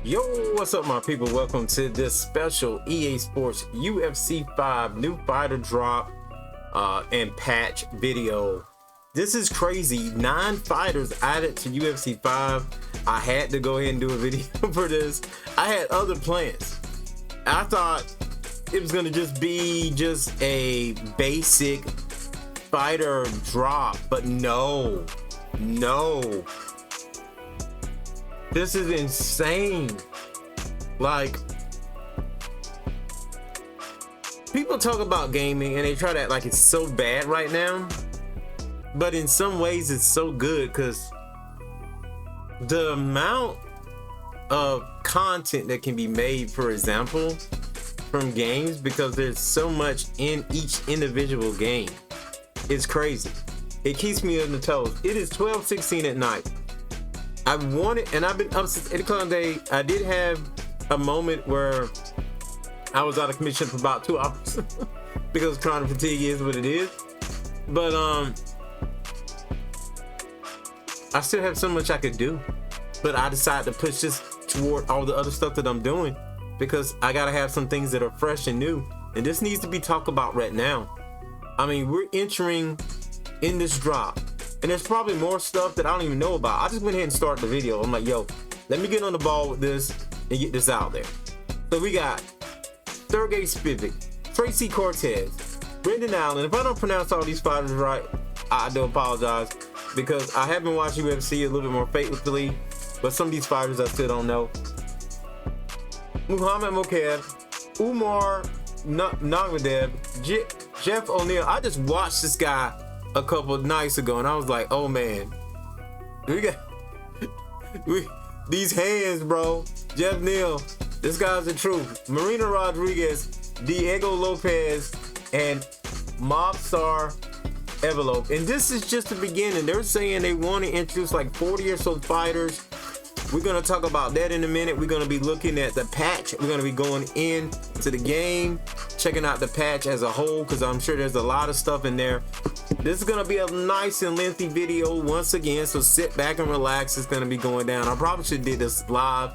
Yo, what's up my people? Welcome to this special EA Sports UFC 5 new fighter drop and patch video. This is crazy. 9 fighters added to UFC 5. I had to go ahead and do a video for this. I had other plans. I thought it was gonna just be a basic fighter drop, but no. This is insane. Like, people talk about gaming and they try to act like it's so bad right now, but in some ways it's so good because the amount of content that can be made, for example, from games, because there's so much in each individual game, it's crazy. It keeps me on the toes. It is 12:16 at night. I wanted, and I've been up since 8 o'clock today. I did have a moment where I was out of commission for about 2 hours because chronic fatigue is what it is. But I still have so much I could do. But I decided to push this toward all the other stuff that I'm doing because I gotta have some things that are fresh and new. And this needs to be talked about right now. I mean, we're entering in this drop. And there's probably more stuff that I don't even know about. I just went ahead and started the video. I'm like, yo, let me get on the ball with this and get this out there. So we got Sergey Spivak, Tracy Cortez, Brendan Allen. If I don't pronounce all these fighters right, I do apologize because I have been watching UFC a little bit more faithfully, but some of these fighters I still don't know. Muhammad Mokaev, Umar Nagmadev, Jeff O'Neal. I just watched this guy a couple of nights ago and I was like, oh man, we got these hands, bro. Jeff Neal, this guy's the truth. Marina Rodriguez, Diego Lopez, and Mobsar Evolov. And this is just the beginning. They're saying they want to introduce like 40 or so fighters. We're going to talk about that in a minute. We're going to be looking at the patch. We're going to be going into the game, checking out the patch as a whole, because I'm sure there's a lot of stuff in there. This is going to be a nice and lengthy video once again, so sit back and relax. It's going to be going down. I probably should do this live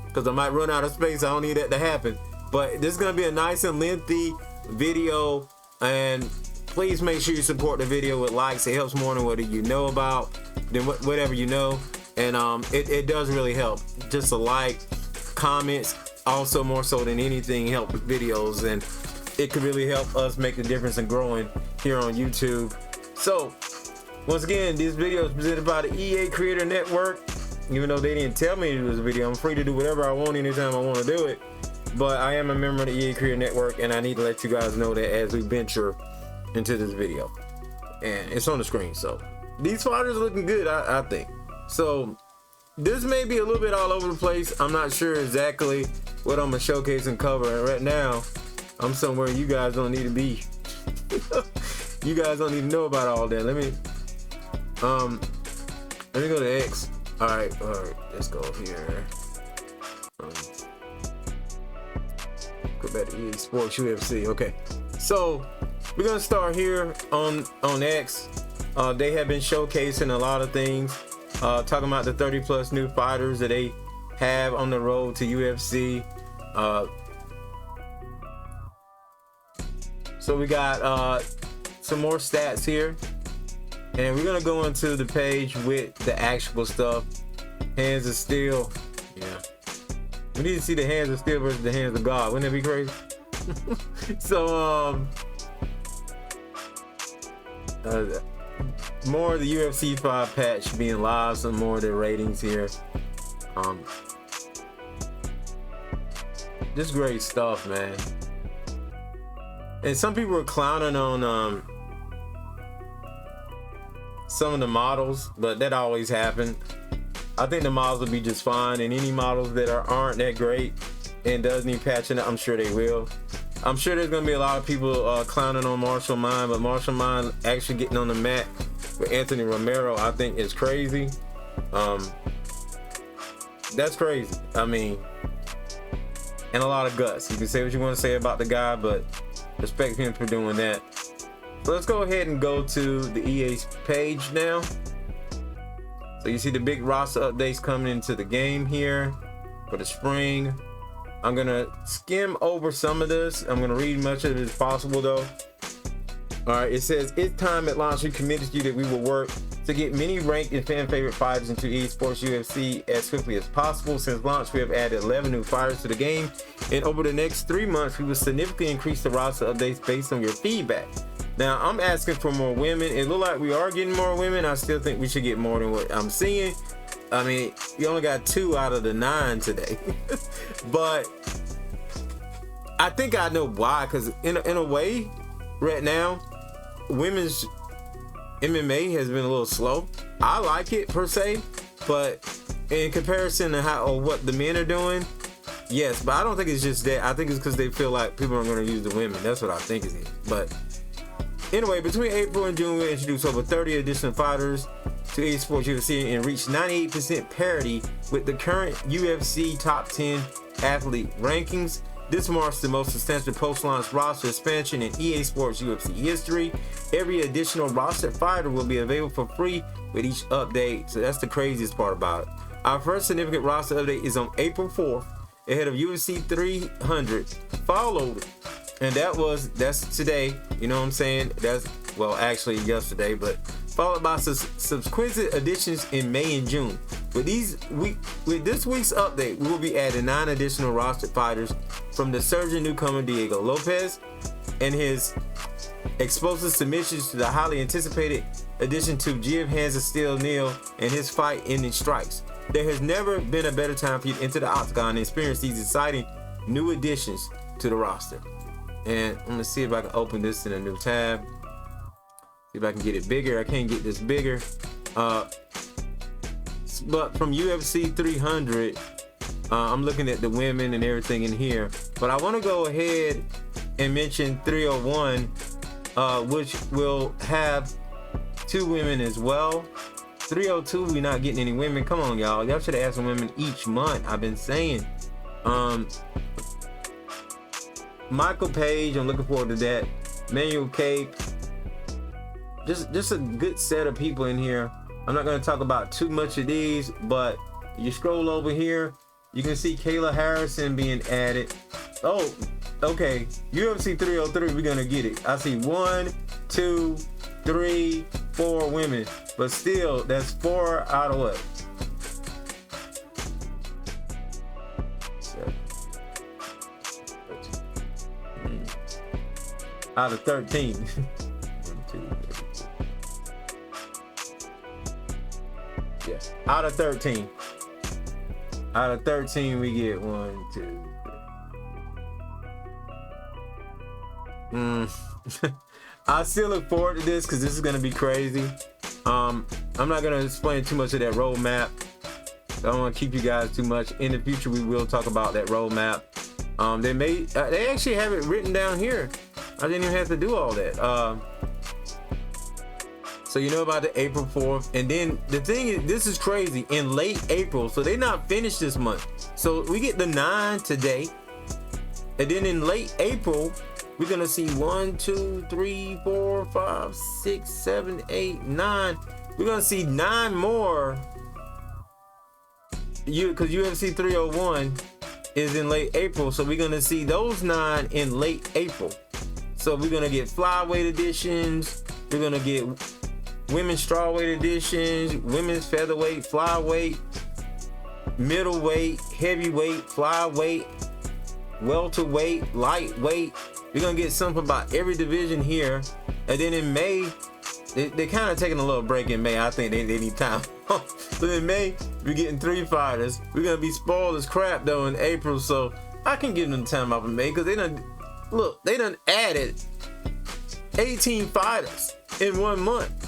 because I might run out of space. I don't need that to happen. But this is going to be a nice and lengthy video, and please make sure you support the video with likes. It helps more than what you know about, than whatever you know. And it does really help. Just a like, comments, also more so than anything help with videos, and it could really help us make the difference in growing here on YouTube. So once again, this video is presented by the EA Creator Network. Even though they didn't tell me to do this video, I'm free to do whatever I want anytime I want to do it. But I am a member of the EA Creator Network, and I need to let you guys know that as we venture into this video. And it's on the screen, so these fighters are looking good, I think. So this may be a little bit all over the place. I'm not sure exactly what I'm gonna showcase and cover. And right now, I'm somewhere you guys don't need to be. You guys don't need to know about all that. Let me go to X. All right, let's go here. Go back to EA Sports UFC. Okay, so we're gonna start here on X. They have been showcasing a lot of things. Talking about the 30 plus new fighters that they have on the road to UFC. So we got some more stats here, and we're gonna go into the page with the actual stuff. Hands of Steel. Yeah, we need to see the Hands of Steel versus the Hands of God. Wouldn't that be crazy? So more of the UFC 5 patch being live, some more of their ratings here. Just great stuff, man. And some people are clowning on some of the models, but that always happens. I think the models will be just fine, and any models that aren't that great and does need patching, I'm sure they will. I'm sure there's gonna be a lot of people clowning on Marshall Mine, but Marshall Mine actually getting on the mat with Anthony Romero, I think is crazy. That's crazy. I mean, and a lot of guts. You can say what you want to say about the guy, but respect him for doing that. So let's go ahead and go to the EA page now. So you see the big roster updates coming into the game here. for the spring. I'm gonna skim over some of this. I'm gonna read much of it as possible though. All right, it says, it's time at launch we committed to you that we will work to get many ranked and fan favorite fighters into EA Sports UFC as quickly as possible. Since launch, we have added 11 new fighters to the game, and over the next 3 months, we will significantly increase the roster updates based on your feedback. Now, I'm asking for more women. It looks like we are getting more women. I still think we should get more than what I'm seeing. I mean, you only got 2 out of the 9 today. But I think I know why, because in a way, right now, women's MMA has been a little slow. I like it per se, but in comparison to how or what the men are doing, yes. But I don't think it's just that. I think it's because they feel like people are going to use the women. That's what I think it is. But anyway, between April and June, we introduced over 30 additional fighters to EA Sports UFC and reached 98% parity with the current UFC top 10 athlete rankings. This marks the most substantial post-launch roster expansion in EA Sports UFC history. Every additional roster fighter will be available for free with each update. So that's the craziest part about it. Our first significant roster update is on April 4th, ahead of UFC 300. Followed, and that's today. You know what I'm saying? That's, well, actually yesterday, but followed by subsequent additions in May and June. With this week's update, we will be adding 9 additional roster fighters from the surging newcomer Diego Lopez and his explosive submissions to the highly anticipated addition to Jib Hands of Steel Neal and his fight-ending strikes. There has never been a better time for you to enter the octagon and experience these exciting new additions to the roster. And I'm gonna see if I can open this in a new tab. See if I can get it bigger. I can't get this bigger. But from UFC 300, I'm looking at the women and everything in here. But I want to go ahead and mention 301, which will have 2 women as well. 302, we're not getting any women. Come on, y'all. Y'all should add some women each month. I've been saying. Michael Page, I'm looking forward to that. Manuel Cape. Just a good set of people in here. I'm not going to talk about too much of these, but you scroll over here, you can see Kayla Harrison being added. Oh, okay. UFC 303, we're going to get it. I see 1, 2, 3, 4 women, but still, that's 4 out of what? 7, 13. Out of 13. 1, 2, 3. Yeah, out of 13. Out of 13, we get 1, 2, 3. I still look forward to this because this is gonna be crazy. I'm not gonna explain too much of that roadmap. I don't want to keep you guys too much. In the future, we will talk about that roadmap. They actually have it written down here. I didn't even have to do all that. So you know about the April 4th. And then the thing is, this is crazy, in late April, so they're not finished this month. So we get the 9 today. And then in late April, we're gonna see 1, 2, 3, 4, 5, 6, 7, 8, 9. We're gonna see 9 more. Because UFC 301 is in late April, so we're gonna see those 9 in late April. So we're gonna get flyweight editions. We're gonna get women's strawweight editions, women's featherweight, flyweight, middleweight, heavyweight, flyweight, welterweight, lightweight. We're gonna get something about every division here. And then in May, they kind of taking a little break in May. I think they need time. So in May, we're getting 3 fighters. We're gonna be spoiled as crap though in April, so I can give them time off in May because they done added 18 fighters in 1 month.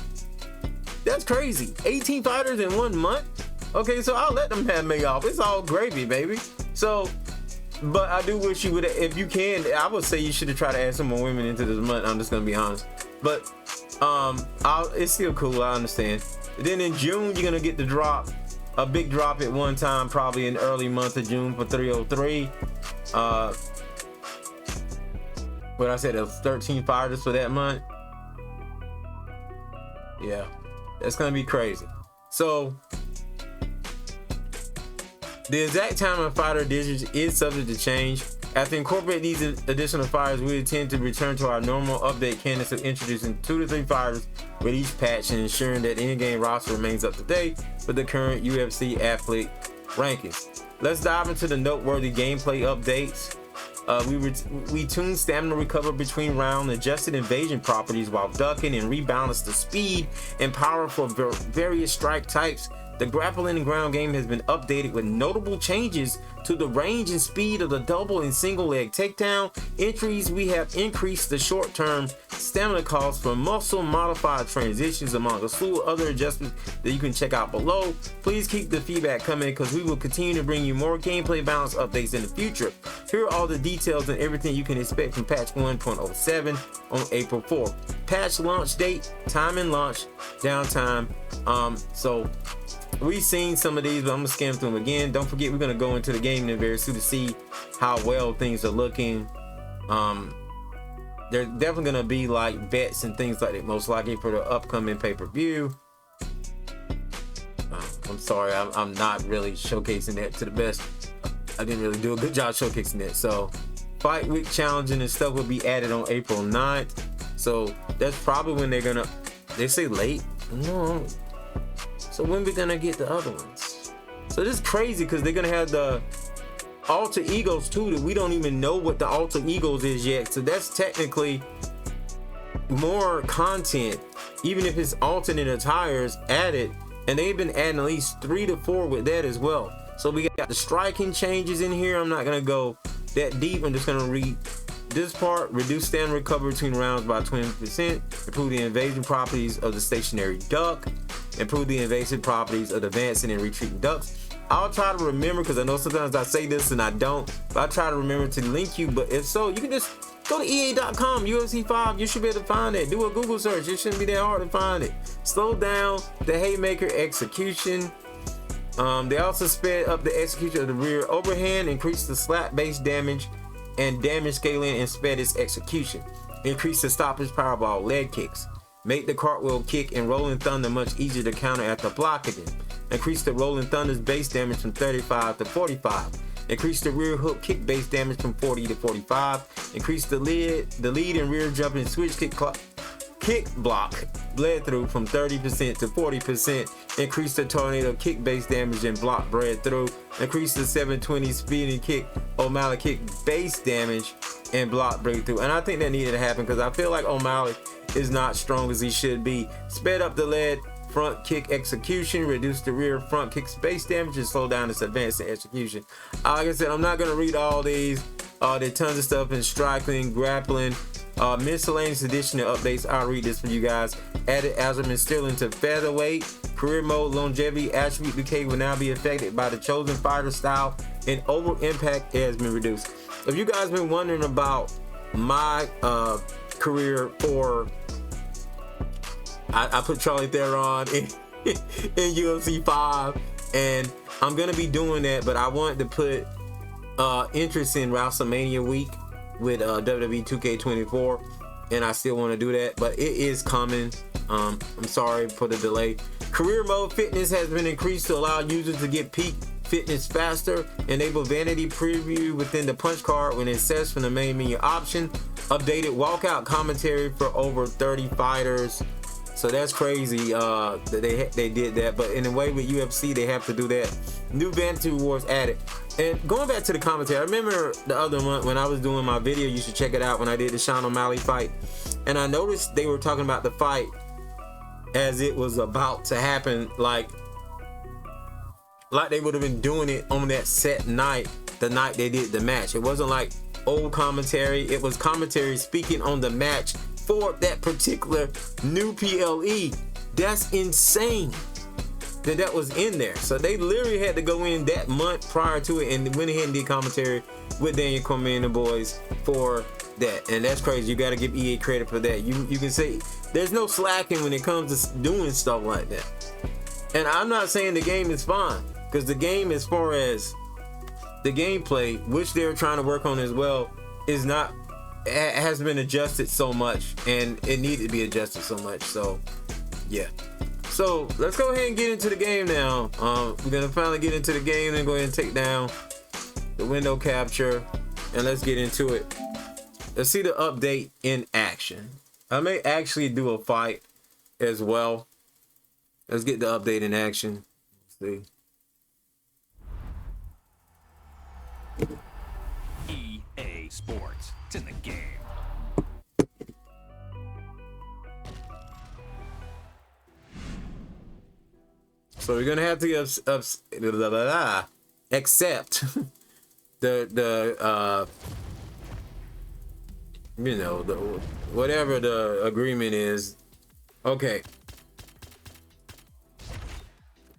That's crazy. 18 fighters in 1 month? Okay, so I'll let them have May off. It's all gravy, baby. So, but I do wish you would, if you can, I would say you should have tried to add some more women into this month. I'm just gonna be honest. But it's still cool, I understand. Then in June, you're gonna get the drop, a big drop at one time, probably in the early month of June for 303. What I said, it was 13 fighters for that month. Yeah. That's gonna be crazy. So The exact time of fighter additions is subject to change. After incorporating these additional fighters, we intend to return to our normal update cadence of introducing 2 to 3 fighters with each patch and ensuring that the in-game roster remains up to date with the current UFC athlete rankings. Let's dive into the noteworthy gameplay updates. We tuned stamina recovery between rounds, adjusted invasion properties while ducking, and rebalanced the speed and power for various strike types. The grappling and ground game has been updated with notable changes to the range and speed of the double and single leg takedown entries. We have increased the short-term stamina cost for muscle modified transitions, among a slew of other adjustments that you can check out below. Please keep the feedback coming because we will continue to bring you more gameplay balance updates in the future. Here are all the details and everything you can expect from patch 1.07 on April 4th. Patch launch date, time and launch, downtime. So we've seen some of these, but I'm gonna scan through them again. Don't forget, we're gonna go into the game in very soon to see how well things are looking. There's definitely gonna be like bets and things like that, most likely for the upcoming pay-per-view. I'm sorry, I'm not really showcasing that to the best. I didn't really do a good job showcasing that. So fight week challenging and stuff will be added on April 9th. So that's probably when they're gonna, they say late? No. So when we gonna get the other ones? So this is crazy because they're gonna have the alter egos too, that we don't even know what the alter egos is yet. So that's technically more content, even if it's alternate attires added, and they've been adding at least 3 to 4 with that as well. So we got the striking changes in here. I'm not gonna go that deep. I'm just gonna read this part. Reduce stamina recovery between rounds by 20%. Improve the invasion properties of the stationary duck. Improve the invasive properties of the advancing and retreating ducks. I'll try to remember, because I know sometimes I say this and I don't, but I try to remember to link you. But if so, you can just go to EA.com, UFC 5. You should be able to find it. Do a Google search. It shouldn't be that hard to find it. Slow down the haymaker execution. They also sped up the execution of the rear overhand, increased the slap base damage and damage scaling, and sped its execution. Increase the stoppage powerball leg kicks. Make the cartwheel kick and rolling thunder much easier to counter after blocking it. Increase the rolling thunder's base damage from 35 to 45. Increase the rear hook kick base damage from 40 to 45. Increase the lead and rear jumping switch kick block bled through from 30% to 40%. Increase the tornado kick base damage and block bled through. Increase the 720 speeding kick O'Malley kick base damage and block breakthrough. And I think that needed to happen because I feel like O'Malley is not strong as he should be. Sped up the lead front kick execution, reduce the rear front kick base damage, and slow down its advanced execution. Like I said, I'm not going to read all these. There's tons of stuff in striking, grappling, miscellaneous additional updates. I'll read this for you guys. Added Azerman Sterling to featherweight. Career mode longevity attribute decay will now be affected by the chosen fighter style, and over impact has been reduced. If you guys been wondering about my career for, I put Charlie Theron in UFC 5, and I'm gonna be doing that, but I wanted to put interest in WrestleMania week with WWE 2K24, and I still want to do that, but it is coming. I'm sorry for the delay. Career mode fitness has been increased to allow users to get peak fitness faster. Enable vanity preview within the punch card when accessed from the main menu option. Updated walkout commentary for over 30 fighters. So that's crazy that they did that, but in a way with UFC they have to do that. New vanity rewards added. And going back to the commentary, I remember the other month when I was doing my video, you should check it out, when I did the Sean O'Malley fight, and I noticed they were talking about the fight as it was about to happen, like they would have been doing it on that set night, the night they did the match. It wasn't like old commentary, it was commentary speaking on the match for that particular new PLE. That's insane that was in there. So they literally had to go in that month prior to it and went ahead and did commentary with Daniel Cormier and the boys for that. And that's crazy. You got to give EA credit for that. You can say there's no slacking when it comes to doing stuff like that. And I'm not saying the game is fine, because the game, as far as the gameplay, which they're trying to work on as well, is not, has been adjusted so much, and it needed to be adjusted so much. So yeah. So So let's go ahead and get into the game now. We're gonna finally get into the game and go ahead and take down the window capture, and let's get into it. Let's see the update in action. I may actually do a fight as well. Let's get the update in action. Let's see. EA Sports. It's in the game. So we're gonna have to accept the you know, the whatever the agreement is. Okay.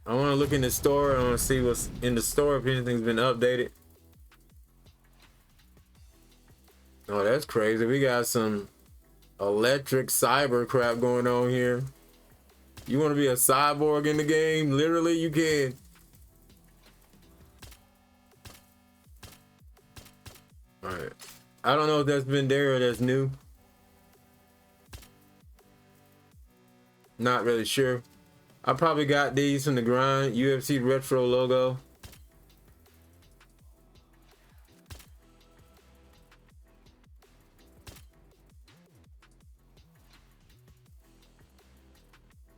I want to look in the store. I want to see what's in the store, if anything's been updated. Oh, that's crazy. We got some electric cyber crap going on here. You want to be a cyborg in the game? Literally, you can. All right. I don't know if that's been there or that's new. Not really sure. I probably got these from the grind. UFC retro logo.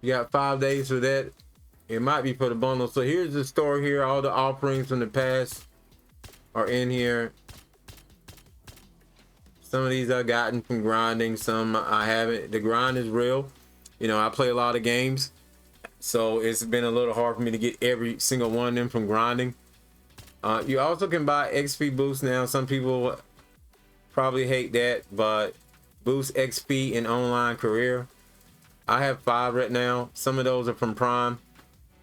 You got 5 days for that. It might be for the bundle. So here's the store here. All the offerings from the past are in here. Some of these I've gotten from grinding. Some I haven't. The grind is real. You know, I play a lot of games, so it's been a little hard for me to get every single one of them from grinding. You also can buy XP boost now. Some people probably hate that, but boost XP in online career. I have 5 right now. Some of those are from Prime,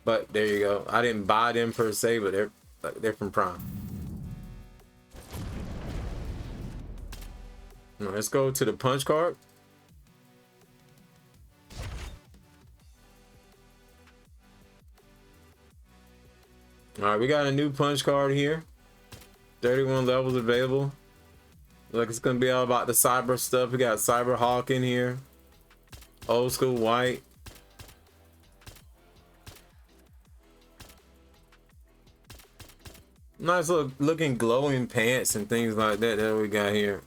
but there you go. I didn't buy them per se, but they're from Prime. Now, let's go to the punch card. All right, we got a new punch card here. 31 levels available. Like it's gonna be all about the cyber stuff. We got Cyber Hawk in here. Old school white. Nice looking glowing pants and things like that that we got here.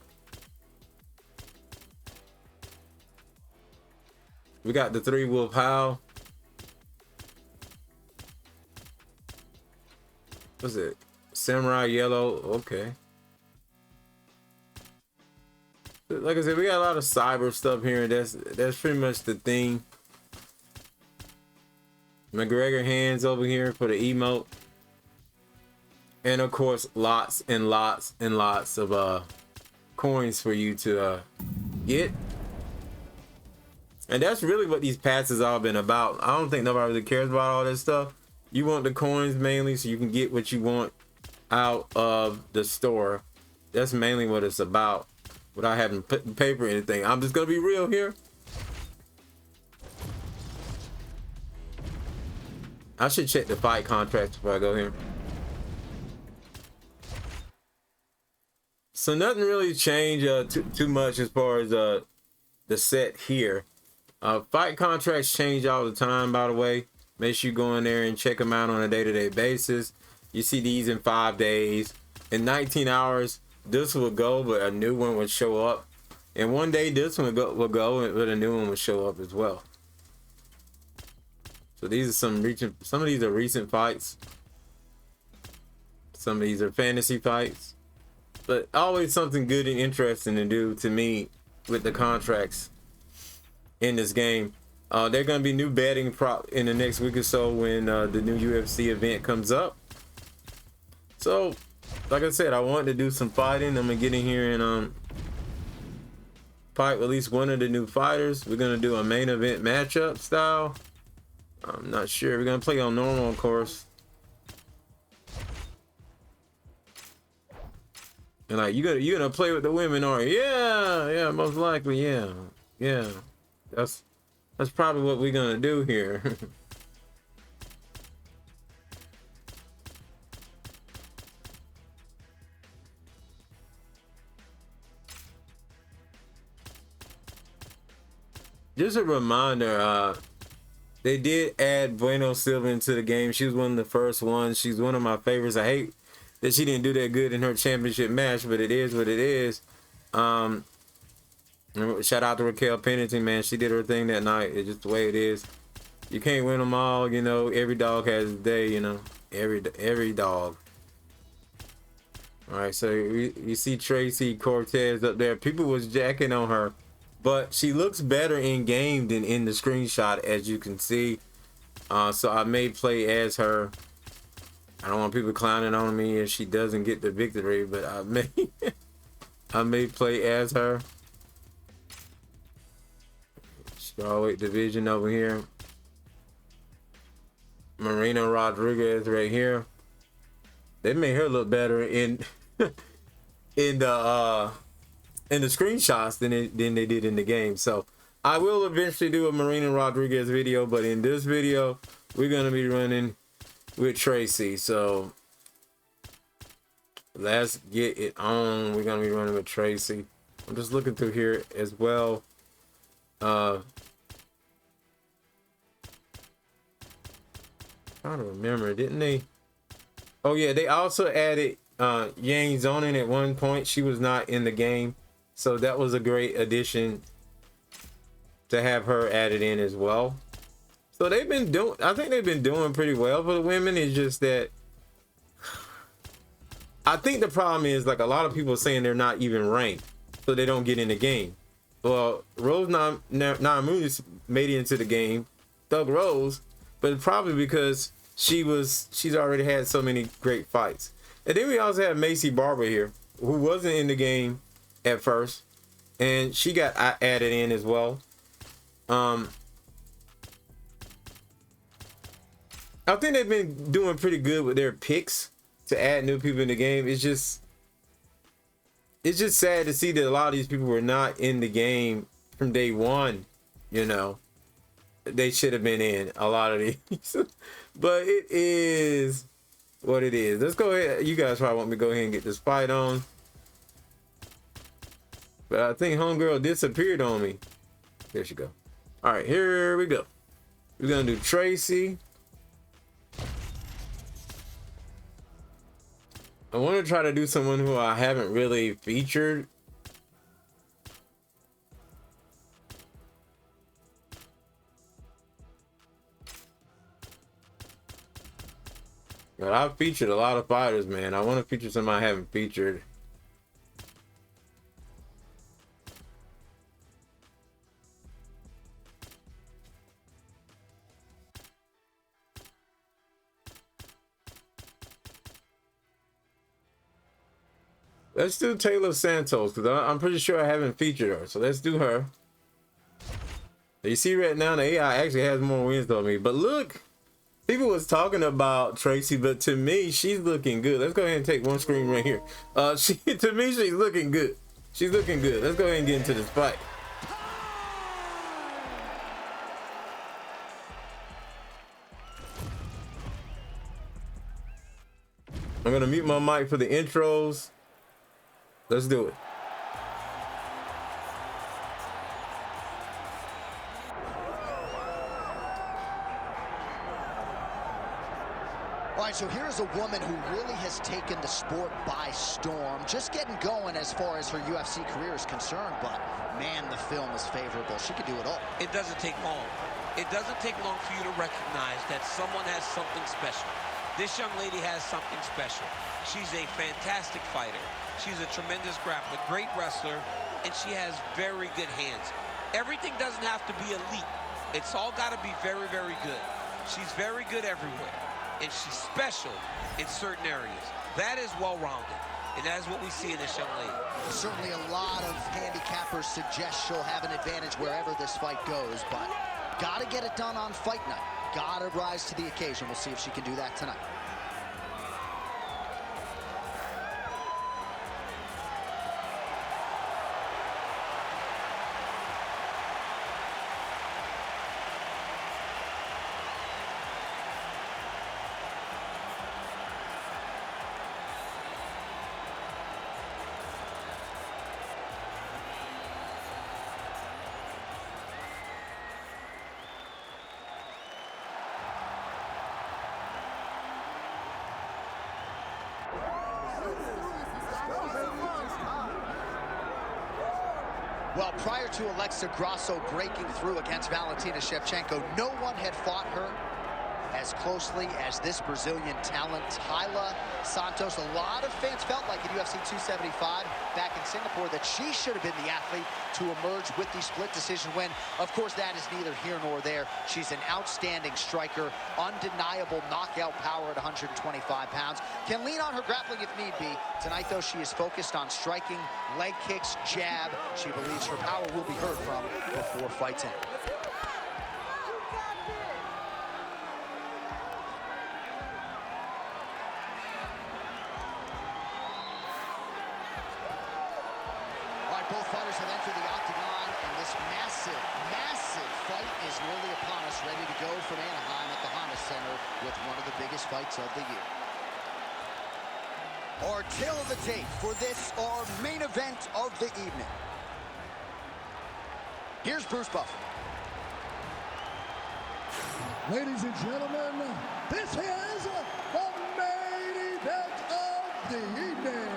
We got the 3 Wolf Howl. What's it? Samurai Yellow. Okay. Like I said, we got a lot of cyber stuff here. That's pretty much the theme. McGregor hands over here for the emote. And of course, lots and lots and lots of coins for you to get. And that's really what these patches all been about. I don't think nobody really cares about all this stuff. You want the coins mainly so you can get what you want out of the store. That's mainly what it's about. Without having to put paper or anything. I'm just gonna be real here. I should check the fight contracts before I go here. So nothing really changed too much as far as the set here. Fight contracts change all the time, by the way. Make sure you go in there and check them out on a day-to-day basis. You see these in 5 days. In 19 hours, this will go, but a new one would show up. And one day, this one will go, but a new one will show up as well. So these are some of these are recent fights. Some of these are fantasy fights. But always something good and interesting to do to me with the contracts in this game. There are going to be new betting prop in the next week or so when the new UFC event comes up. So, like I said, I wanted to do some fighting. I'm going to get in here and fight at least one of the new fighters. We're going to do a main event matchup style. I'm not sure. We're going to play on normal, of course. And like, you're gonna play with the women, are you? Yeah, most likely, yeah. That's probably what we're gonna do here. Just a reminder, They did add Bueno Silva into the game. She was one of the first ones. She's one of my favorites. I hate that she didn't do that good in her championship match, but it is what it is. Shout out to Raquel Pennington, man. She did her thing that night. It's just the way it is. You can't win them all, you know. Every dog has a day, you know. Every dog. All right, so you see Tracy Cortez up there. People was jacking on her, but she looks better in game than in the screenshot, as you can see. So I may play as her. I don't want people clowning on me if she doesn't get the victory, but I may play as her. Strawweight division over here. Marina Rodriguez right here. They made her look better in in the screenshots than they did in the game. So I will eventually do a Marina Rodriguez video, but in this video we're gonna be running with Tracy. So let's get it on. We're gonna be running with Tracy. I'm just looking through here as well. Trying to remember, didn't they? Oh yeah, they also added Yang Zonin at one point. She was not in the game, so that was a great addition to have her added in as well. So they've been doing, I think they've been doing pretty well for the women. It's just that I think the problem is, like, a lot of people are saying they're not even ranked, so they don't get in the game. Well, Rose Namajunas made it into the game, Thug Rose, but probably because she's already had so many great fights. And then we also have Macy Barber here, who wasn't in the game at first, and she got added in as well. I think they've been doing pretty good with their picks to add new people in the game. It's just sad to see that a lot of these people were not in the game from day one. You know, they should have been in a lot of these. But it is what it is. Let's go ahead. You guys probably want me to go ahead and get this fight on. But I think homegirl disappeared on me. There she go. All right, here we go. We're going to do Tracy. I want to try to do someone who I haven't really featured. But I've featured a lot of fighters, man. I want to feature somebody I haven't featured. Let's do Taylor Santos, because I'm pretty sure I haven't featured her. So let's do her. You see right now the AI actually has more wins than me. But look, people was talking about Tracy, but to me, she's looking good. Let's go ahead and take one screen right here. To me, she's looking good. She's looking good. Let's go ahead and get into this fight. I'm going to mute my mic for the intros. Let's do it. All right, so here's a woman who really has taken the sport by storm. Just getting going as far as her UFC career is concerned, but man, the film is favorable. She could do it all. It doesn't take long. It doesn't take long for you to recognize that someone has something special. This young lady has something special. She's a fantastic fighter. She's a tremendous grappler, great wrestler, and she has very good hands. Everything doesn't have to be elite. It's all got to be very, very good. She's very good everywhere, and she's special in certain areas. That is well-rounded, and that is what we see in this young lady. Certainly a lot of handicappers suggest she'll have an advantage wherever this fight goes, but got to get it done on fight night. Got to rise to the occasion. We'll see if she can do that tonight. Well, prior to Alexa Grasso breaking through against Valentina Shevchenko, no one had fought her as closely as this Brazilian talent, Taila Santos. A lot of fans felt like at UFC 275 back in Singapore that she should have been the athlete to emerge with the split decision win. Of course, that is neither here nor there. She's an outstanding striker, undeniable knockout power at 125 pounds. Can lean on her grappling if need be. Tonight, though, she is focused on striking, leg kicks, jab. She believes her power will be heard from before fights end. Both fighters have entered the octagon, and this massive fight is nearly upon us, ready to go from Anaheim at the Honda Center with one of the biggest fights of the year. Our tail of the tape for this, our main event of the evening. Here's Bruce Buffer. Ladies and gentlemen, this is the main event of the evening.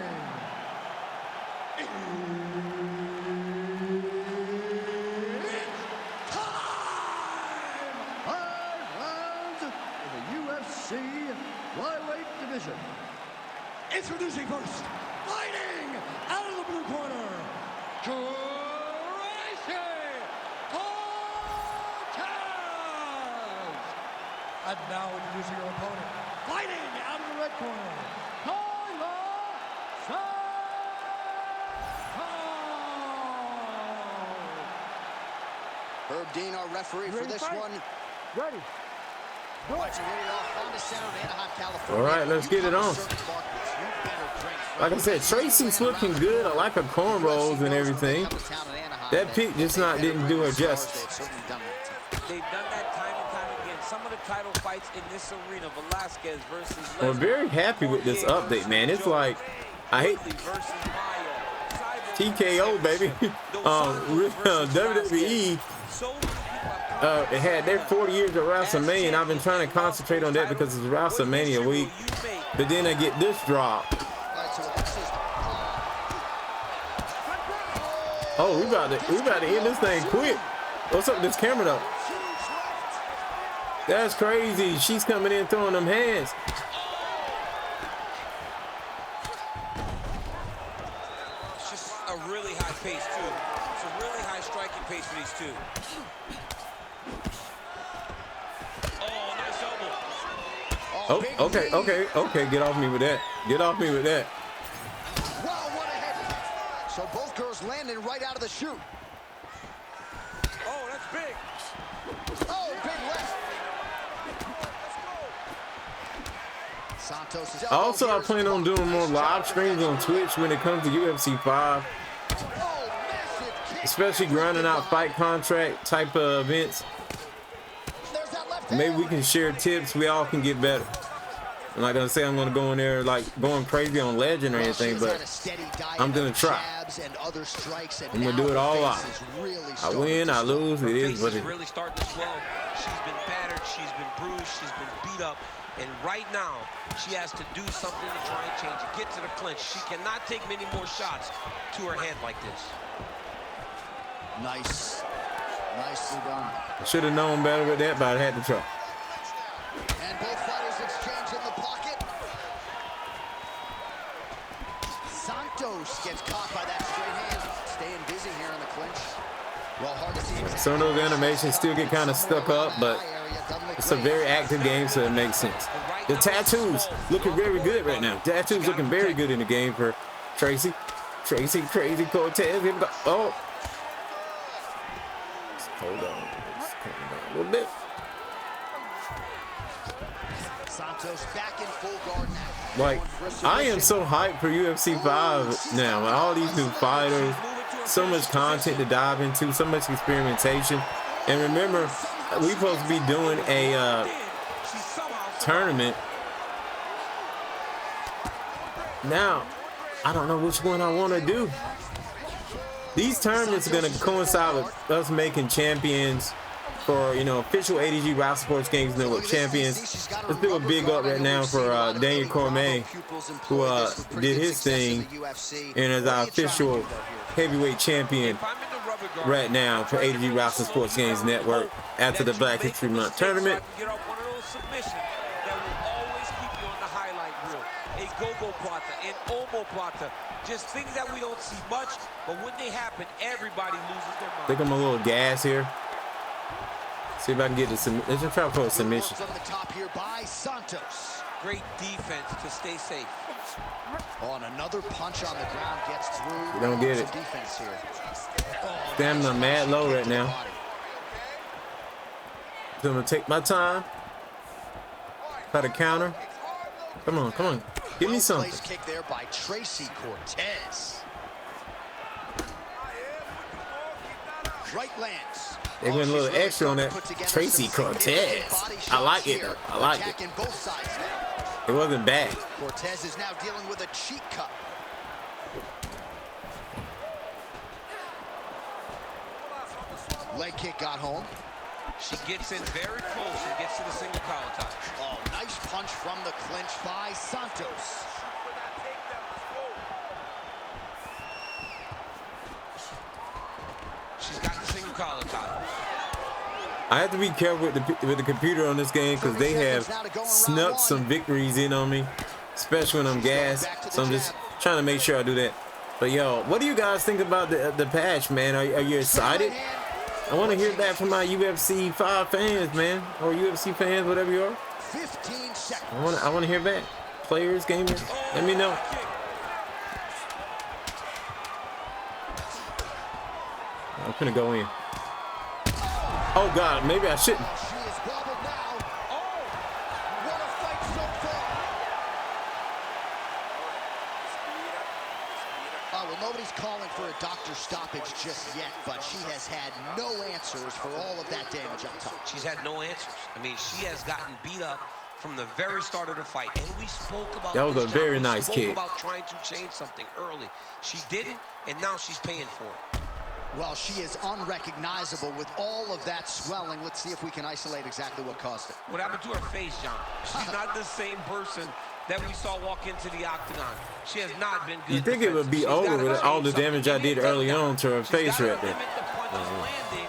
Flyweight division. Introducing first, fighting out of the blue corner, Tracy Cortez. And now introducing your opponent, fighting out of the red corner, Herb Dean, our referee for this one. Ready. All right, let's get it on. Like I said, Tracy's looking good. I like her cornrows and everything. That pick just didn't do her justice. They've done that time and time again. Some of the title fights in this arena, Velasquez versus We're very happy with this update, man. It's like, I hate TKO, baby. WWE. It had their 40 years of WrestleMania, and I've been trying to concentrate on that because it's WrestleMania week. But then I get this drop. Oh, we about to end this thing quick. What's up with this camera though? That's crazy. She's coming in throwing them hands. It's just a really high pace too. It's a really high striking pace for these two. Oh, okay. Get off me with that. Get off me with that. Wow, what a head. So both girls landing right out of the chute. Oh, that's big. Oh, big left. Santos is also, I plan on doing more live streams on Twitch when it comes to UFC 5. Especially grinding out fight contract type of events. Maybe we can share tips. We all can get better. I'm not gonna say I'm gonna go in there like going crazy on legend or anything, but I'm gonna try. I'm gonna do it all out. I win, I lose. It is what it is. Really starting to slow. She's been battered. She's been bruised. She's been beat up. And right now, she has to do something to try and change it. Get to the clinch. She cannot take many more shots to her head like this. Nice. Nicely done. I should have known better with that, but I had to try. And both fighters exchange in the pocket. Santos gets caught by that straight hand. Staying busy here in the clinch. Well, hard to see. Some of those animations still get kind of stuck up, but it's a very active game, so it makes sense. The tattoos looking very good right now. Tattoos looking very good in the game for Tracy. Tracy, crazy Cortez. Here we go. Oh. Hold on. Just calm down a little bit. Santos back in full guard now. Like, I am so hyped for UFC 5 now. All these new fighters, so much content to dive into, so much experimentation. And remember, we're supposed to be doing a tournament. Now, I don't know which one I want to do. These tournaments are going to coincide with us making champions for, you know, official ADG Route Sports Games Network champions. Let's do a big up right now for Daniel Cormier, who did his thing and is our official heavyweight champion right now for ATG Wrestling Sports Games Network after the Black History Month tournament. Get up one of those submissions that will always keep you on the highlight reel. A go-go plata, an omoplata, just things that we don't see much, but when they happen, everybody loses their mind. I think I'm a little gas here. See if I can get the submission. Let's just try for a submission. From the top here by Santos. Great defense to stay safe. On another punch on the ground gets through. You don't get it. Defense here. Stamina mad low right now. So I'm gonna take my time. Try to counter. Come on, come on. Give me something. Kick there by Tracy Cortez. Right lands. They went a little extra on that. Tracy Cortez. I like it. I like it. It wasn't bad. Cortez is now dealing with a cheek cut. Leg kick got home. She gets in very close and gets to the single collar tie. Oh, nice punch from the clinch by Santos. She's got the single collar tie. I have to be careful with the computer on this game because they have snuck some victories in on me, especially when I'm gassed. So I'm just trying to make sure I do that. But yo, what do you guys think about the patch, man? Are you excited? I want to hear that from my UFC 5 fans, man, or UFC fans, whatever you are. 15 seconds. I want to hear back. Players, gamers, let me know. I'm gonna go in. Oh God, maybe I shouldn't. She is bobbled now. Oh, what a fight so far. Well, nobody's calling for a doctor stoppage just yet, but she has had no answers for all of that damage on top. She's had no answers. I mean, she has gotten beat up from the very start of the fight, and we spoke about that was a very nice kick. About trying to change something early. She didn't, and now she's paying for it. Well, she is unrecognizable with all of that swelling. Let's see if we can isolate exactly what caused it. What happened to her face, John? She's not the same person that we saw walk into the octagon. She has not been good. You think it would be over with all the damage I did early on to her face right there? Landing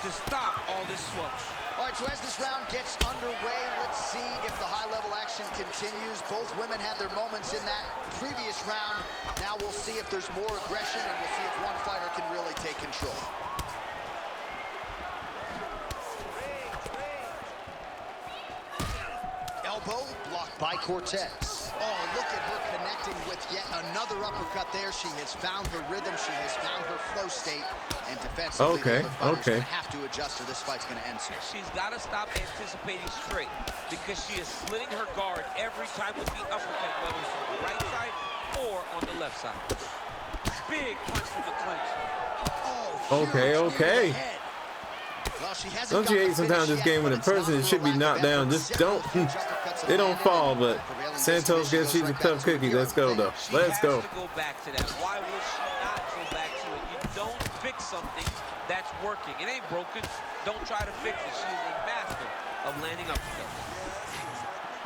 to stop all this swelling. All right, so as this round gets underway, let's see if the high-level action continues. Both women had their moments in that previous round. Now we'll see if there's more aggression, and we'll see if one fighter can really take control. Elbow blocked by Cortez. Oh, look at her connecting with yet another uppercut there. She has found her rhythm. She has found her flow state. And defensively, the other fighters have to adjust or this fight's going to end soon. She's got to stop anticipating straight because she is splitting her guard every time with the uppercut, whether it's on the right side or on the left side. Big punch from the clinch. Oh, okay. Well, don't you hate sometimes this game when a person should be knocked down? Just don't. They don't fall, but Santos gets she's a tough cookie. Let's go, though. Let's go. She has to go back to that. Why would she not go back to it? You don't fix something that's working. It ain't broken. Don't try to fix it. She is a master of landing uppercuts.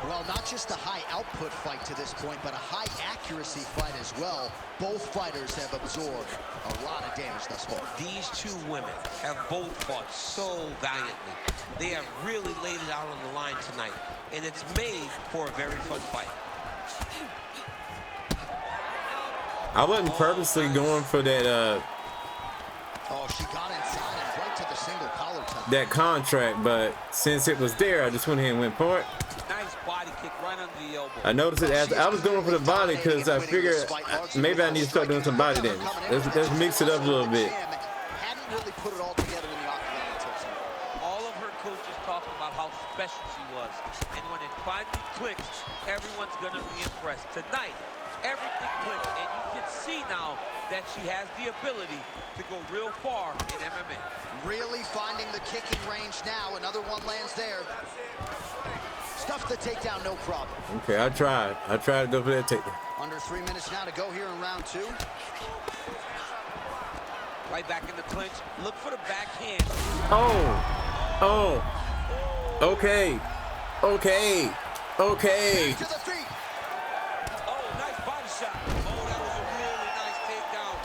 Well, not just a high output fight to this point, but a high accuracy fight as well. Both fighters have absorbed a lot of damage thus far. These two women have both fought so valiantly. They have really laid it out on the line tonight, and it's made for a very fun fight. I wasn't purposely going for that oh, she got inside and right to the single collar tie. that contract, but since it was there, I just went ahead and went for it. Nice body kick right under the elbow. I noticed it after I was going for the body because I figured maybe I need to start doing some body damage. Let's mix it up a little bit. Hadn't really put it all together in the octagon until tonight. All of her coaches talked about how special she was, and when it finally clicks, everyone's gonna be impressed. Tonight, everything clicked, and you can see now that she has the ability to go real far in MMA. Really finding the kicking range now. Another one lands there. Stuff the takedown, no problem. Okay, I tried to go for that takedown. Under 3 minutes now to go here in round 2. Right back in the clinch. Look for the backhand. Oh. Okay. To the feet. Oh, nice body shot. Oh, that was a really nice takedown.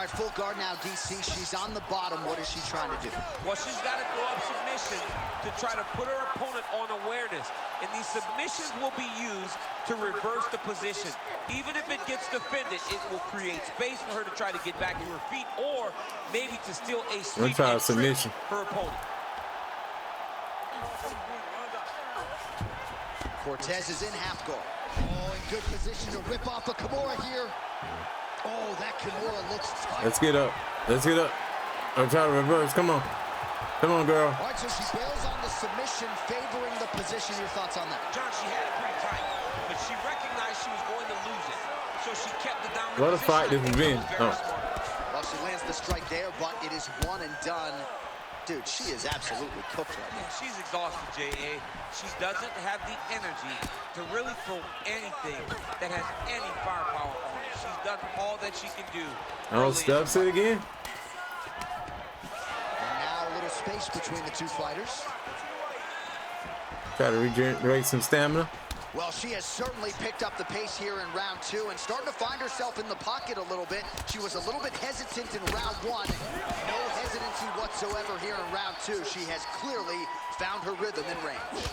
All right, full guard now, DC. She's on the bottom. What is she trying to do? Well, she's got to throw up submission to try to put her opponent on awareness. And these submissions will be used to reverse the position. Even if it gets defended, it will create space for her to try to get back to her feet, or maybe to steal a sweep and submission. Her opponent. Cortez is in half guard. Oh, in good position to rip off a Kimura here. Oh, that Kimura looks tight. Let's get up. Let's get up. I'm trying to reverse. Come on. Come on, girl. All right, so she bails on the submission, favoring the position. Your thoughts on that? John, she had it pretty tight, but she recognized she was going to lose it. So she kept the dominant What a position. fight this has been. Oh. Well, she lands the strike there, but it is one and done. Dude, she is absolutely cooked right now. She's exhausted, J.A. She doesn't have the energy to really throw anything that has any firepower on it. She's done all that she can do. Oh, stuffs it again. And now a little space between the two fighters. Try to regenerate some stamina. Well, she has certainly picked up the pace here in round 2 and starting to find herself in the pocket a little bit. She was a little bit hesitant in round 1. No hesitancy whatsoever here in round 2. She has clearly found her rhythm in range.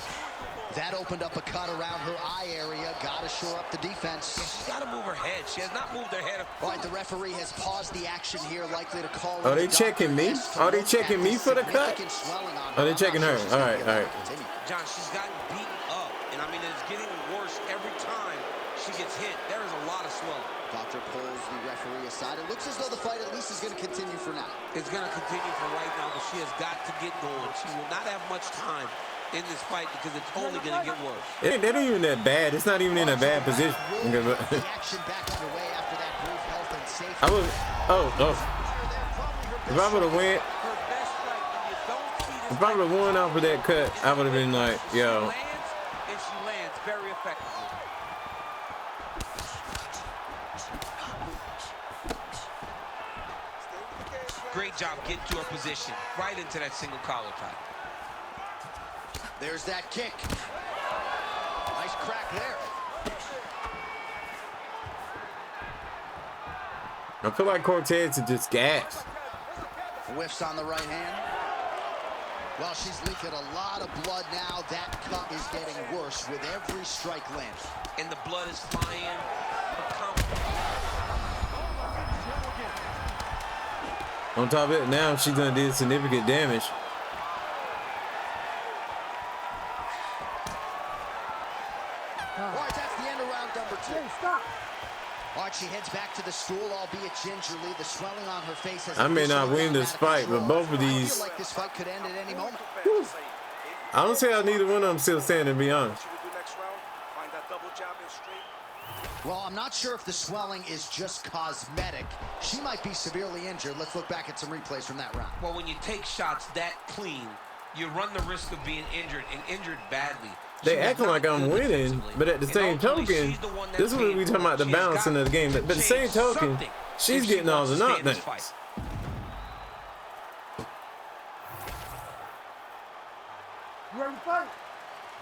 That opened up a cut around her eye area. Got to shore up the defense. She's got to move her head. She has not moved her head. All right, the referee has paused the action here, likely to call. Are they checking me? Are they checking me for the cut? Are they checking her? All right, all right. John, she's gotten beaten up, and I mean, it's getting worse every time she gets hit. There is a lot of swelling. Doctor pulls the referee aside. It looks as though the fight at least is going to continue for now. It's going to continue for right now, but she has got to get going. She will not have much time in this fight because it's only going to get worse. They're not even that bad. It's not even in a bad position. The action back underway after that brief health and safety. I was, if I would have went, if I would have won off of that cut, I would have been like, yo. And she lands very effectively. Great job getting to her position, right into that single collar tie. There's that kick. Nice crack there. I feel like Cortez is just gas. Whiffs on the right hand. Well, she's leaking a lot of blood now. That cut is getting worse with every strike landed. And the blood is flying. On top of it, now she's gonna do significant damage. All right, that's the end of round number 2. Hey, stop. All right, she heads back to the stool, albeit gingerly. The swelling on her face has. I may not win this fight, but both of these. I feel like this fight could end at any moment. I don't see how neither one of them still standing, to be honest. Well, I'm not sure if the swelling is just cosmetic. She might be severely injured. Let's look back at some replays from that round. Well, when you take shots that clean, you run the risk of being injured, and injured badly. They acting like I'm winning, but at the same token, this is what we talking about, the balancing of the game. But at the same token, she's getting all the knockdowns. You ready to fight?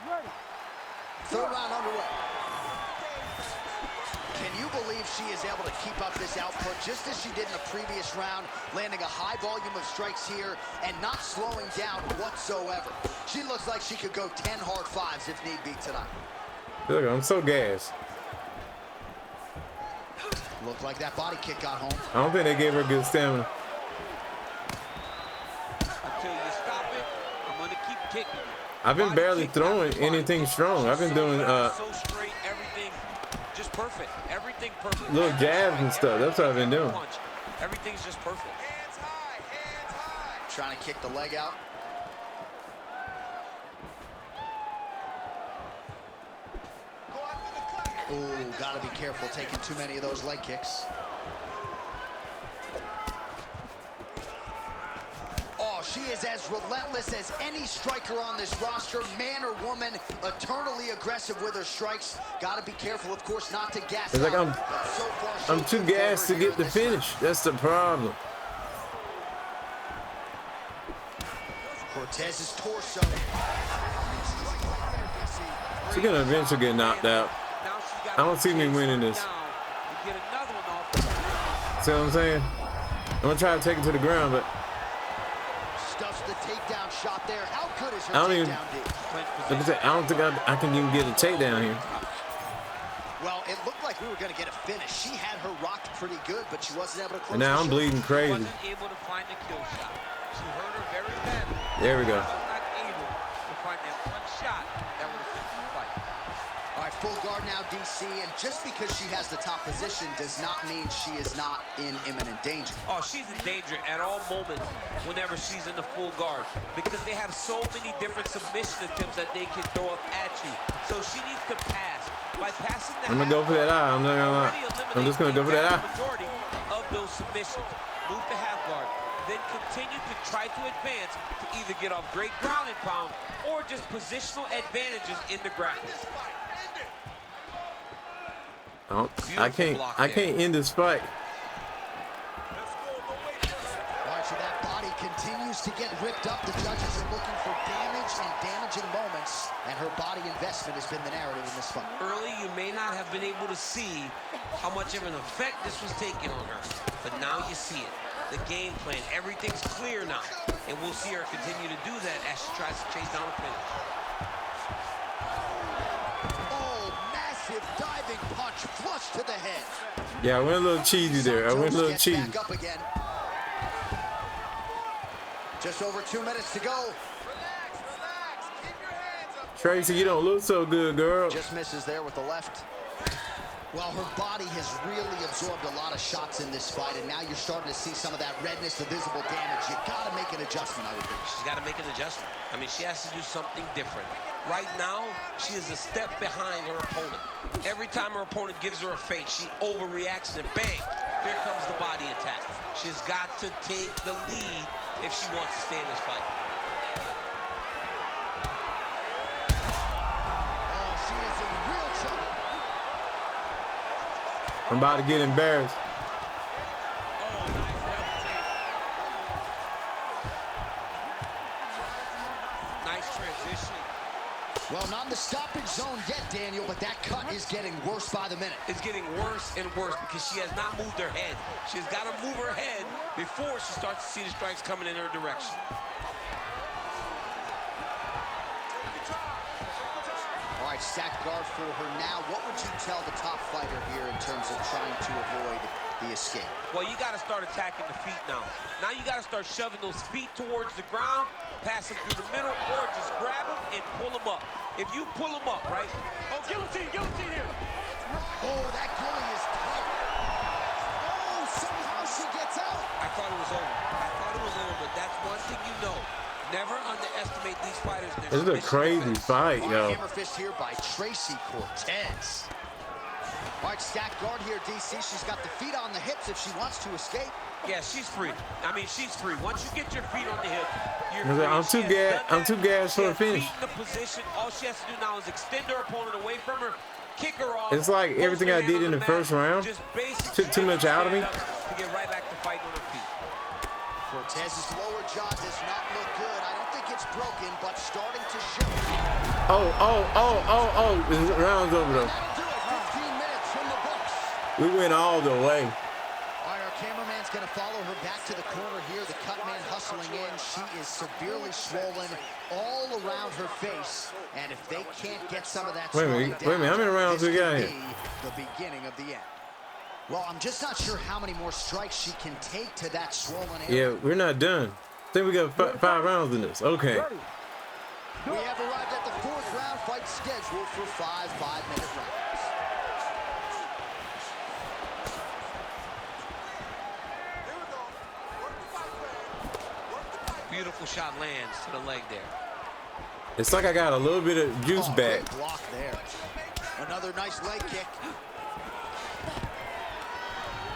You ready? Third round underway. Can you believe she is able to keep up this output just as she did in the previous round, landing a high volume of strikes here and not slowing down whatsoever? She looks like she could go 10 hard fives if need be tonight. Look, I'm so gassed. Looked like that body kick got home. I don't think they gave her good stamina. Until you stop it, I'm going to keep kicking. I've been barely throwing anything strong. I've been doing so straight, everything just perfect. Everything perfect. little jabs and stuff. That's what I've been doing. Everything's just perfect. Hands high, hands high. Trying to kick the leg out. Ooh, gotta be careful taking too many of those leg kicks. Oh, she is as relentless as any striker on this roster, man or woman, eternally aggressive with her strikes. Gotta be careful, of course, not to gas It's like out, but so far, I'm too gassed to get the finish. That's the problem. Cortez's torso. She's gonna eventually get knocked out. I don't see me winning this. See what I'm saying? I'm gonna try to take it to the ground, but Stuffs the takedown shot there. How good is her I don't even. takedown D? Like I said, I don't think I can even get a takedown here. Well, it looked like we were going to get a finish. She had her rocked pretty good, but she wasn't able to close. And now I'm bleeding crazy. Wasn't able to find the kill shot. She hurt her very badly. There we go. She was not able to find that one shot that would have finished the fight. All right, full guard now, DC, and just because she has the top position does not mean she is not in imminent danger. Oh, she's in danger at all moments whenever she's in the full guard because they have so many different submission attempts that they can throw up at you. So she needs to pass. By passing the I'm gonna go for that eye. I'm not gonna lie. I'm just gonna go for that eye. Majority of those submissions. Move to half guard. Then continue to try to advance to either get off great ground and pound or just positional advantages in the grappling. Oh, I can't end this fight. All right, so that body continues to get ripped up. The judges are looking for damage and damaging moments, and her body investment has been the narrative in this fight. Early, you may not have been able to see how much of an effect this was taking on her, but now you see it. The game plan, everything's clear now, and we'll see her continue to do that as she tries to chase down a finish. Oh, massive diving punch flush to the head. Yeah, I went a little cheesy there. I went a little Gets cheesy. back up again. Just over 2 minutes to go. Tracy, you don't look so good, girl. Just misses there with the left. Well, her body has really absorbed a lot of shots in this fight, and now you're starting to see some of that redness, the visible damage. You got to make an adjustment, I would think. She's got to make an adjustment. I mean, she has to do something different. Right now, she is a step behind her opponent. Every time her opponent gives her a feint, she overreacts and bang, here comes the body attack. She's got to take the lead if she wants to stay in this fight. Oh, she is in real trouble. I'm about to get embarrassed. Nice transition. Well, not in the stoppage zone yet, Daniel, but that cut is getting worse by the minute. It's getting worse and worse because she has not moved her head. She's got to move her head before she starts to see the strikes coming in her direction. All right, stacked guard for her now. What would you tell the top fighter here in terms of trying to avoid the escape? Well, you got to start attacking the feet now. Now you got to start shoving those feet towards the ground, pass them through the middle, or just grab them and pull them up. If you pull them up, right? Oh, guillotine here. Oh, that gully is tight. Oh, somehow she gets out. I thought it was over, but that's one thing you know. Never underestimate these fighters. This is a crazy fight, yo. Hammer fist here by Tracy Cortez. All right, stacked guard here, DC. She's got the feet on the hips if she wants to escape. Yeah, she's free. I mean, she's free. Once you get your feet on the hip, you're free. I'm too gassed for a finish. Feet in the position. All she has to do now is extend her opponent away from her, kick her off. It's like everything I did in the first round took too much out of me. To get right back to fighting on her feet. Cortez's lower jaw does not look good. I don't think it's broken, but starting to show. Oh. The round's over though. That'll do it. 15 minutes from the books. We went all the way. All right, our cameraman's going to follow her back to the corner here. The cut man hustling in. She is severely swollen all around her face. And if they can't get some of that swelling down, wait a minute. How many rounds we got here? The beginning of the end. Well, I'm just not sure how many more strikes she can take to that swollen area. Yeah, we're not done. I think we got 5 rounds in this. Okay. We have arrived at the 4th round, fight scheduled for 5 5-minute rounds. Beautiful shot lands to the leg there. It's like I got a little bit of juice back. Great block there. Another nice leg kick.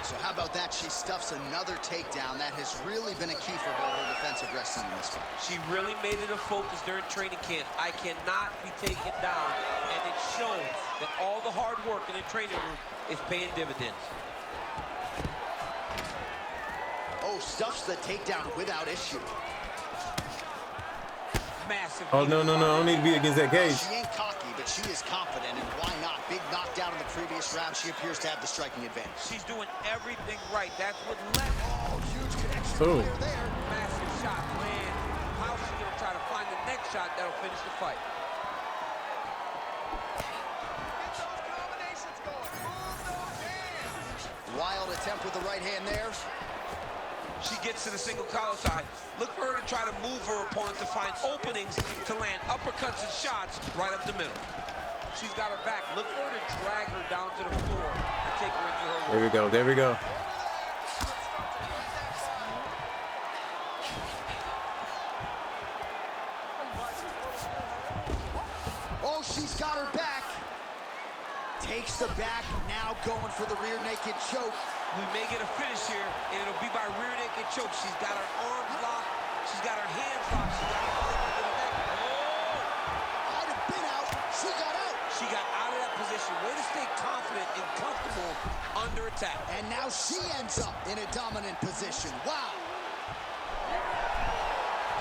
So how about that? She stuffs another takedown. That has really been a key for her defensive wrestling in this fight. She really made it a focus during training camp. I cannot be taken down, and it shows that all the hard work in the training room is paying dividends. Oh, stuffs the takedown without issue. Massive. Oh, no. I don't need to be against that cage. She ain't cocky, but she is confident, and why not? Big knockdown in the previous round. She appears to have the striking advantage. She's doing everything right. That's what led. Oh, huge connection Boom. fire there. Massive shot land. How's she gonna try to find the next shot that'll finish the fight? Wild attempt with the right hand there. She gets to the single collar tie. Look for her to try to move her opponent to find openings to land uppercuts and shots right up the middle. She's got her back. Look for her to drag her down to the floor and take her into her. There we go. There we go. Oh, she's got her back. Takes the back, now going for the rear naked choke. We may get a finish here, and it'll be by rear naked choke. She's got her arms locked. She's got her hands locked. She's got her arms under the neck. Oh! Might have been out. She got out. She got out of that position. Way to stay confident and comfortable under attack. And now she ends up in a dominant position. Wow.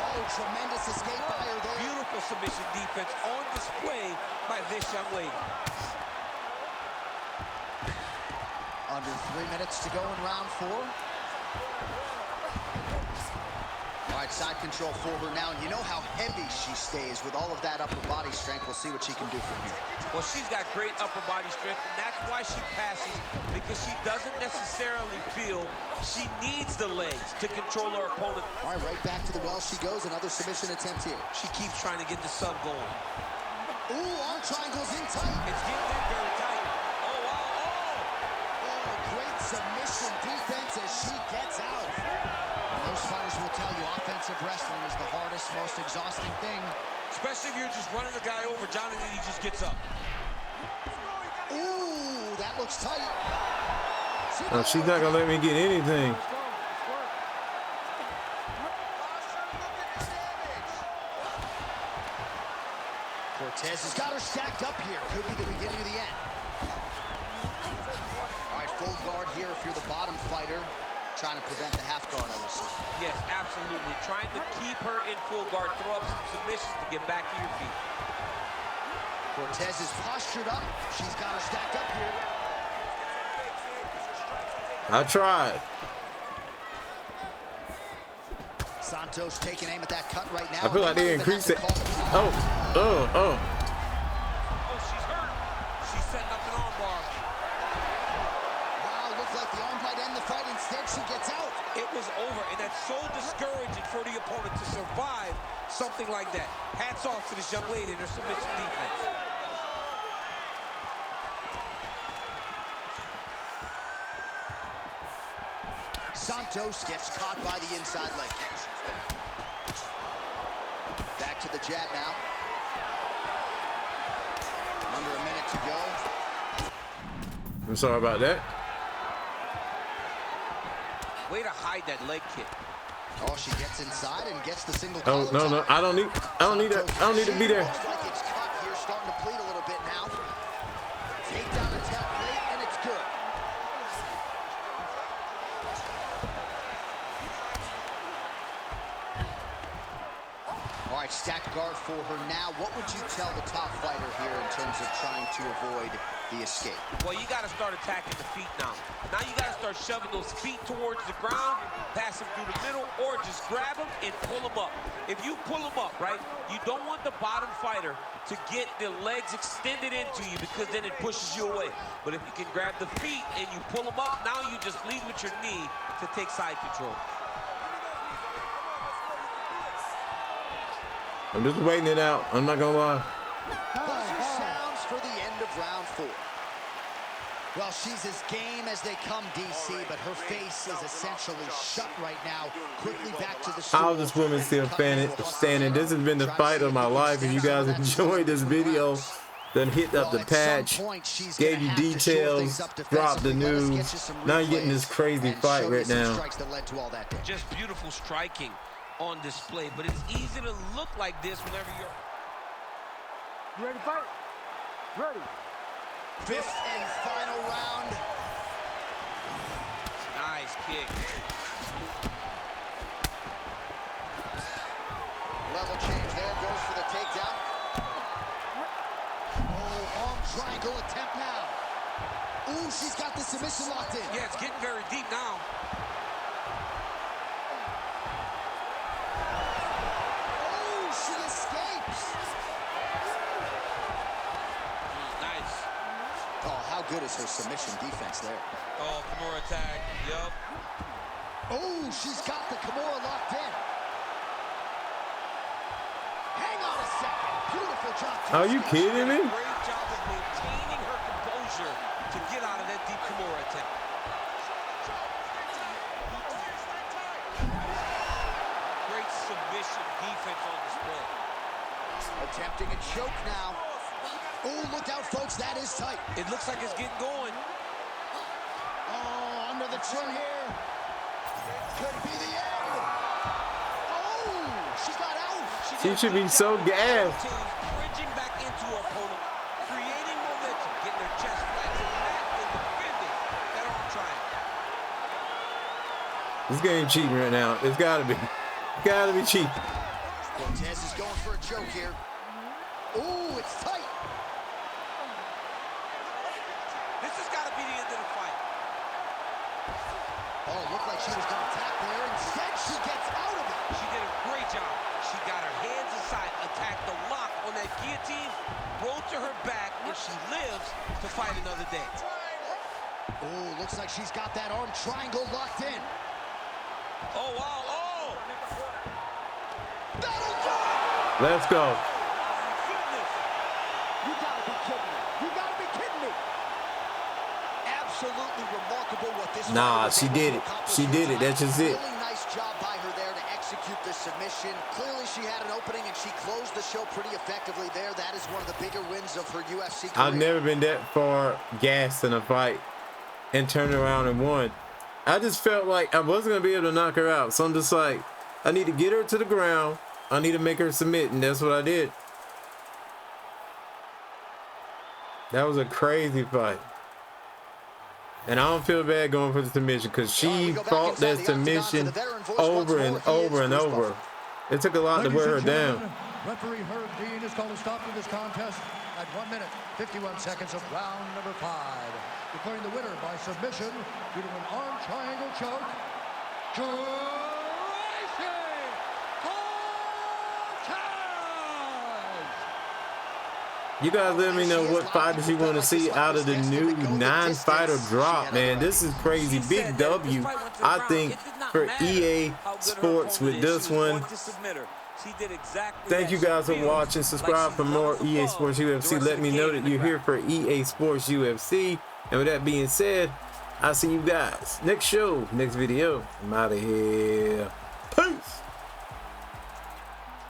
Oh, tremendous escape by her there. Beautiful submission defense on display by this young lady. Under 3 minutes to go in round 4. All right, side control for her now. And you know how heavy she stays with all of that upper body strength. We'll see what she can do from here. Well, she's got great upper body strength, and that's why she passes, because she doesn't necessarily feel she needs the legs to control her opponent. All right, right back to the well she goes. Another submission attempt here. She keeps trying to get the sub going. Ooh, arm triangles in tight. It's getting in very tight. Oh, wow, Oh, great submission defense as she gets out. And most fighters will tell you offensive wrestling is the hardest, most exhausting thing. especially if you're just running the guy over. Johnny, he just gets up. Ooh, that looks tight. Oh, she's not gonna let me get anything. Cortez has got her stacked up here. Could be the beginning of the end. All right, full guard here if you're the bottom fighter. Trying to prevent the half guard, I would say. Yes, absolutely. Trying to keep her in full guard, throw up some submissions to get back to your feet. Cortez is postured up. She's got her stacked up here. I tried. Santos taking aim at that cut right now. I feel like they increased it. Oh. Oh, she's hurt. She's setting up an arm bar. Wow, looked like the arm might end the fight. Instead, she gets out. It was over, and that's so discouraging for the opponent to survive something like that. Hats off to this young lady and her submission defense. Santos gets caught by the inside leg kick. Back to the jab now. Under a minute to go. I'm sorry about that. Way to hide that leg kick. Oh, she gets inside and gets the single. Oh no, I don't need that. I don't need to be there. Looks like it's cut here, starting to bleed a little bit now. Takedown attempt late, and it's good. All right, stacked guard for her now. What would you tell the top fighter here in terms of trying to avoid the escape? Well, you got to start attacking the feet now. Now you got to start shoving those feet towards the ground, pass them through the middle, or just grab them and pull them up. If you pull them up, right, you don't want the bottom fighter to get the legs extended into you, because then it pushes you away. But if you can grab the feet and you pull them up, now you just lead with your knee to take side control. I'm just waiting it out. I'm not gonna lie. Buzzer sounds for the end of round 4. Well, she's as game as they come, DC, but her face is essentially shut right now. Quickly back to the stool. How this woman still standing? This has been the fight of my life. If you guys enjoyed this video, then hit up the patch, gave you details, dropped the news. Now you're getting this crazy fight right now. Just beautiful striking on display, but it's easy to look like this whenever you're... You ready to fight? Ready. 5th and final round. Nice kick. Level change there, goes for the takedown. triangle attempt now. Ooh, she's got the submission locked in. Yeah, it's getting very deep now. Oh, she escapes. Nice. Oh, how good is her submission defense there? Oh, Kimura tag. Yup. Oh, she's got the Kimura locked in. Hang on a second. Beautiful job. Are you kidding me? Great job of maintaining her composure to get out of that deep Kimura attempt. Great submission defense on display. Attempting a choke now. Oh, look out, folks. That is tight. It looks like it's getting going. Oh, under the chin here. Could be the end. Oh, she got out. She should be so gassed. Bridging back into her opponent, creating momentum, getting her chest flat to the mat and defending that arm triangle. This game cheating right now. It's gotta be. Gotta be cheap. Cortez is going for a choke here. Oh, it's tight. This has got to be the end of the fight. Oh, looked like she was going to tap there. Instead, she gets out of it. She did a great job. She got her hands aside, attacked the lock on that guillotine, rolled to her back, and she lives to fight another day. Oh, looks like she's got that arm triangle locked in. Oh, wow. Oh! That'll do it! Let's go. You gotta be kidding me. You gotta be kidding me. Absolutely remarkable what this Nah, fighter was she able did to it. accomplish She here did it. tonight. That's just it. Really nice job by her there to execute the submission. Clearly she had an opening and she closed the show pretty effectively there. That is one of the bigger wins of her UFC career. I've never been that far gassed in a fight and turned around and won. I just felt like I wasn't gonna be able to knock her out. So I'm just like, I need to get her to the ground. I need to make her submit, and that's what I did. That was a crazy fight. And I don't feel bad going for the submission because she fought that submission over and over and over. It took a lot to wear her down. Referee Herb Dean has called a stop to this contest at 1 minute, 51 seconds of round number 5. Declaring the winner by submission due to an arm triangle choke, Tracy Cortez! You guys let me know what fighters you want to see out of the new 9-fighter drop, man. This is crazy. Big W, I think, for EA Sports with this one. Thank you guys for watching. Subscribe for more EA Sports UFC. Let me know that you're here for EA Sports UFC. And with that being said, I'll see you guys next show, next video. I'm out of here.